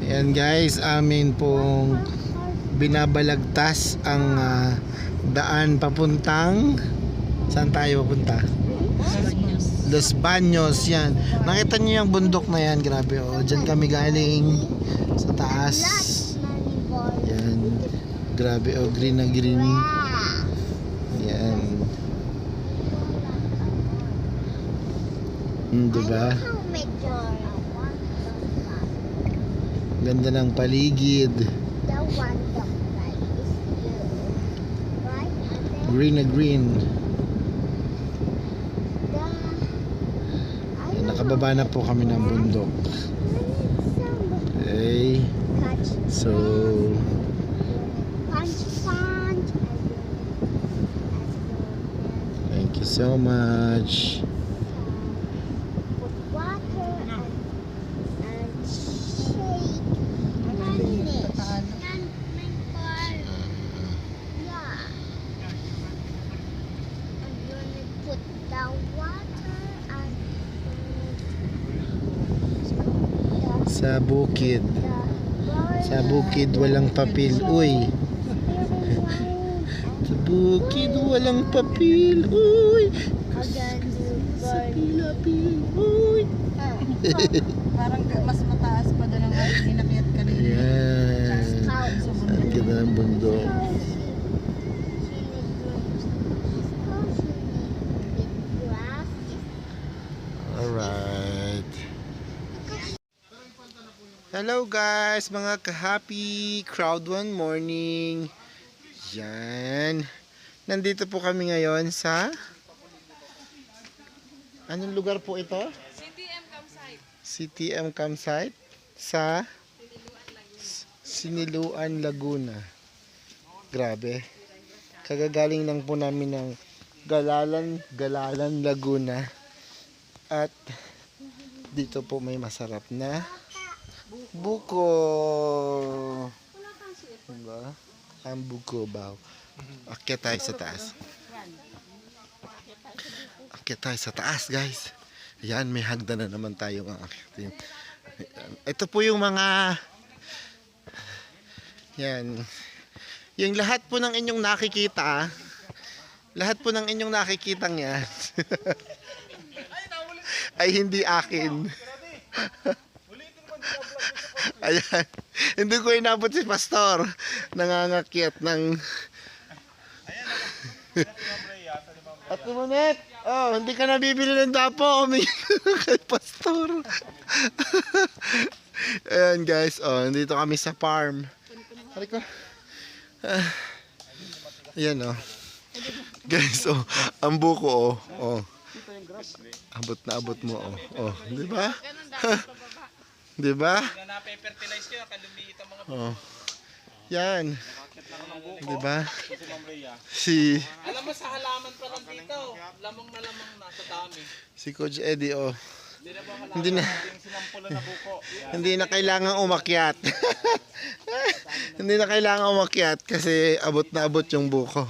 Ayan guys, amin pong binabalagtas ang daan papuntang, saan tayo papunta? Los Baños. Yan, nakita niyo yung bundok na yan, grabe oh. Diyan kami galing sa taas. Yan, grabe oh, green na green. Yan, diba? Ganda ng paligid. Green na green. Nakababa na po kami ng bundok. Okay. So thank you so much. Sa bukid. Sa bukid walang papel. Uy. Sa bukid walang papel. Uy. Sa pilapil. Uy. Parang mas mataas pa doon ang inakyat kanina. Ayan. Ang ganda ng bundok. Alright. Hello guys, mga ka-happy crowd one morning. Yan. Nandito po kami ngayon sa, anong lugar po ito? CTM campsite. CTM campsite sa Siniluan, Laguna. Grabe. Kagagaling lang po namin ng Galalan, Laguna. At dito po may masarap na buko. Diba? Ang buko baw. Akyat tayo sa taas. Akyat tayo sa taas, guys. Ayan, may hagdan na naman tayo ng akyatin. Ito po yung mga, yan, yung lahat po ng inyong nakikita, lahat po ng inyong nakikitang yan ay hindi akin. Ayan, hindi ko inabot si Pastor, nangangakyat ng at lumunit. Oh, hindi ka nabibili ng dapo, kay Pastor. Ayan guys, oh, nandito kami sa farm. Hariko. Ayan oh. Guys, oh, ang buko oh. Oh. Abot na abot mo oh. Oh, di ba? Di ba? Na-fertilize ko, kalumiit ang mga oh. Yan. Di ba? Alam mo sa halaman pa lang dito, lamang na sa dami. Si Coach Eddie oh. Hindi na sinampulan na buko. Hindi na kailangan umakyat. Hindi na kailangan umakyat kasi abot na abot yung buko.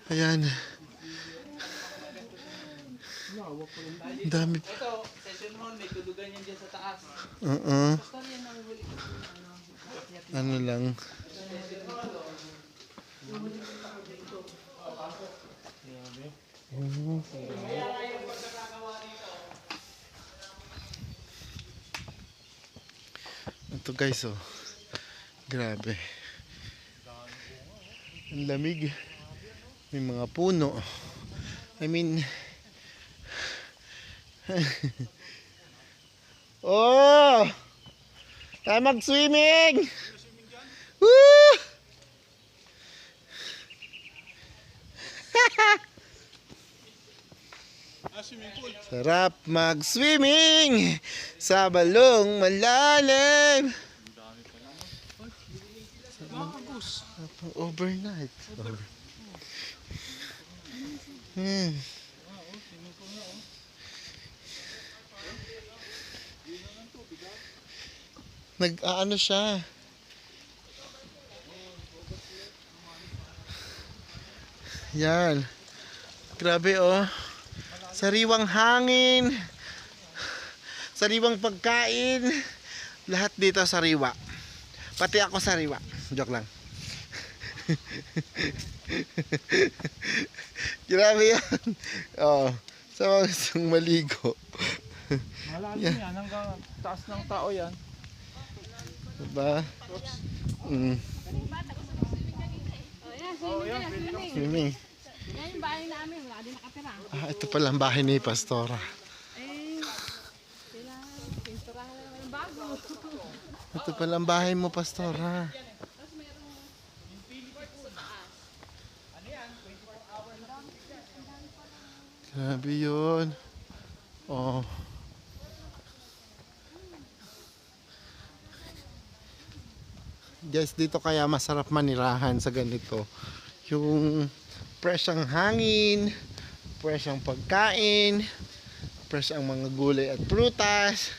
Ayan. Ang dami. Ito, session hall, may tulugan yan dyan sa taas. Ano lang. Ito guys oh. Grabe. Ang lamig. May mga puno. I mean oh! Tayo mag-swimming! Woo! Sarap mag-swimming sa balong malalim. Overnight. Nag-aano siya. Yan. Grabe oh. Sariwang hangin. Sariwang pagkain. Lahat dito sariwa. Pati ako sariwa. Joke lang. Grabe yan. Oh, sa mga gustong maligo. Malalim yan, hanggang taas ng tao yan. Diba? Swimming. Yan yung bahay namin, wala din nakatira. Ah, ito pala ang bahay ni Pastora. Sila, pinturahan na naman yung bago. Ito pala ang bahay mo, Pastora. Grabe yun. Oh. Guys, dito kaya masarap manirahan sa ganito. Yung fresh ang hangin, fresh ang pagkain, fresh ang mga gulay at prutas.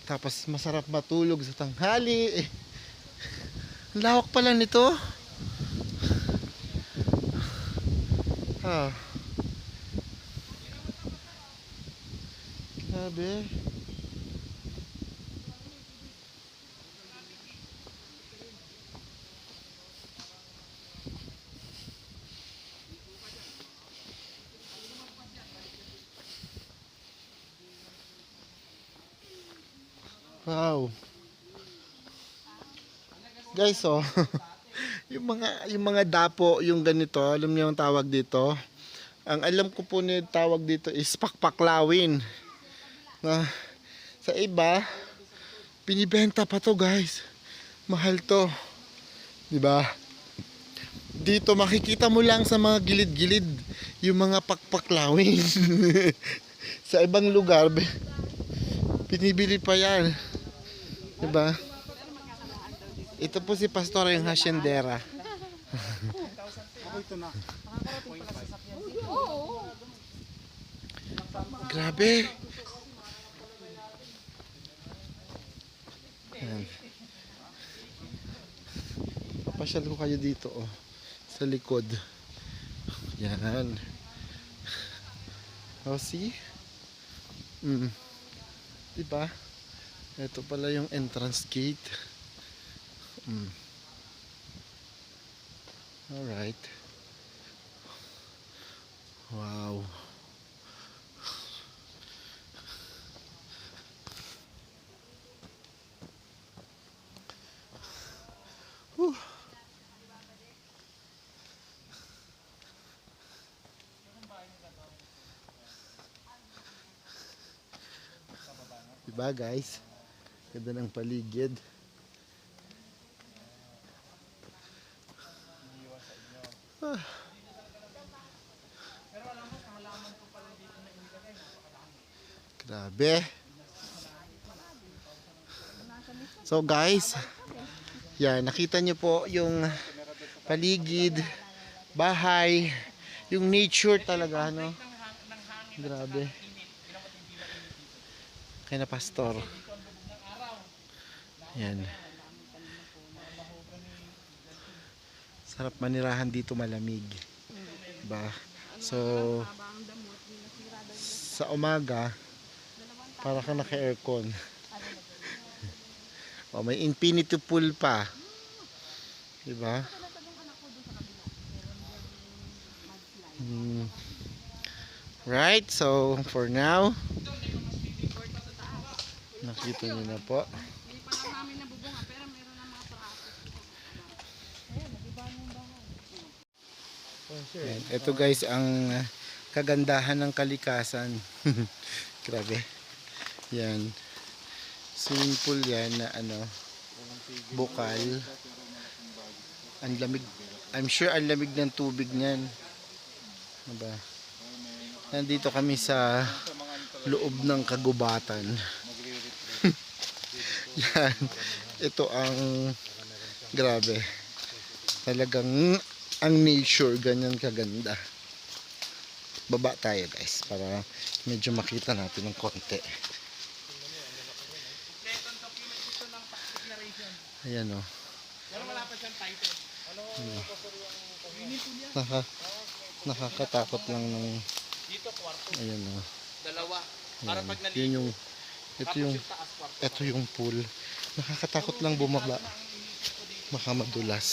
Tapos masarap matulog sa tanghali. Ang lawak pala nito. Ah. Grabe. Wow. Guys, oh. yung mga dapo, yung ganito, alam niyo yung tawag dito? Ang alam ko po na tawag dito is pakpaklawin. Na sa iba, binibenta pa to, guys. Mahal to. 'Di ba? Dito makikita mo lang sa mga gilid-gilid yung mga pakpaklawin. Sa ibang lugar, binibili pa 'yan. 'Di ba? Ito po si Pastor yung hasyendera. Grabe. Ayan. Pasyal ko kayo dito, oh. Sa likod. Yan. Oh, see? Diba? Ito pala yung entrance gate. Alright. Wow. Whew. Diba, guys? Ganda ng paligid. Grabe. So guys, yan, nakita nyo po yung paligid, bahay, yung nature talaga, no? Grabe. Kaya na Pastor. Yan. Sarap manirahan dito, malamig. Diba? So, sa umaga, para kang naka-aircon. Oh, may infinity pool pa. Diba? Right, so for now, nakita niyo na po. Yan. Ito guys ang kagandahan ng kalikasan. Grabe. Yan. Swimming pool yan na ano, bukal. Ang lamig. I'm sure ang lamig ng tubig niyan. Diba? Nandito kami sa loob ng kagubatan. Yan. Ito ang grabe. Talagang ang nature ganyan kaganda. Baba tayo guys para medyo makita natin ng konti. Ayan o. Pero wala pa siyang title. Nakakatakot lang ng Dito kwarto, ayan oh. dalawa. Para Ayan. pag Yun naligo, yung tapos yung taas kwarto. ito yung pool. Nakakatakot lang bumaba. Ang inisip ko dito, Baka madulas.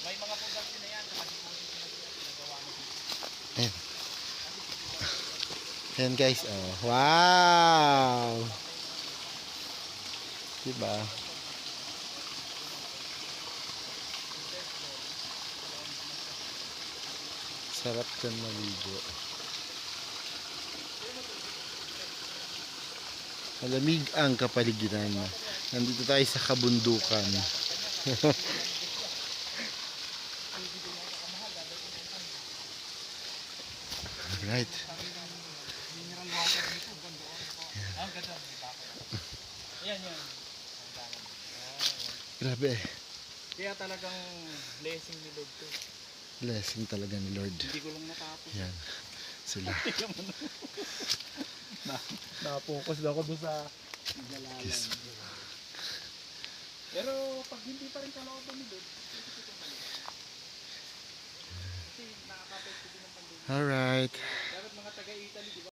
may mga production na yan, saka deposit na ginagawa mo dito. Ayan. Ayan guys, oh. Wow! Diba? Sarap dyan maligo. Malamig ang kapaligiran. Nandito tayo sa kabundukan. Alright. Ayan yan. Grabe. Kaya talagang blessing ni Lord to. Blessing talaga ni Lord. Hindi ko lang natapos. Yan. Sila. Na-focus na ako doon sa Kiss. pero pag hindi pa rin kaloob ni Lord, kasi nakakapit ko din ng pandemya. Alright. Dapat mga taga-Italy, di ba?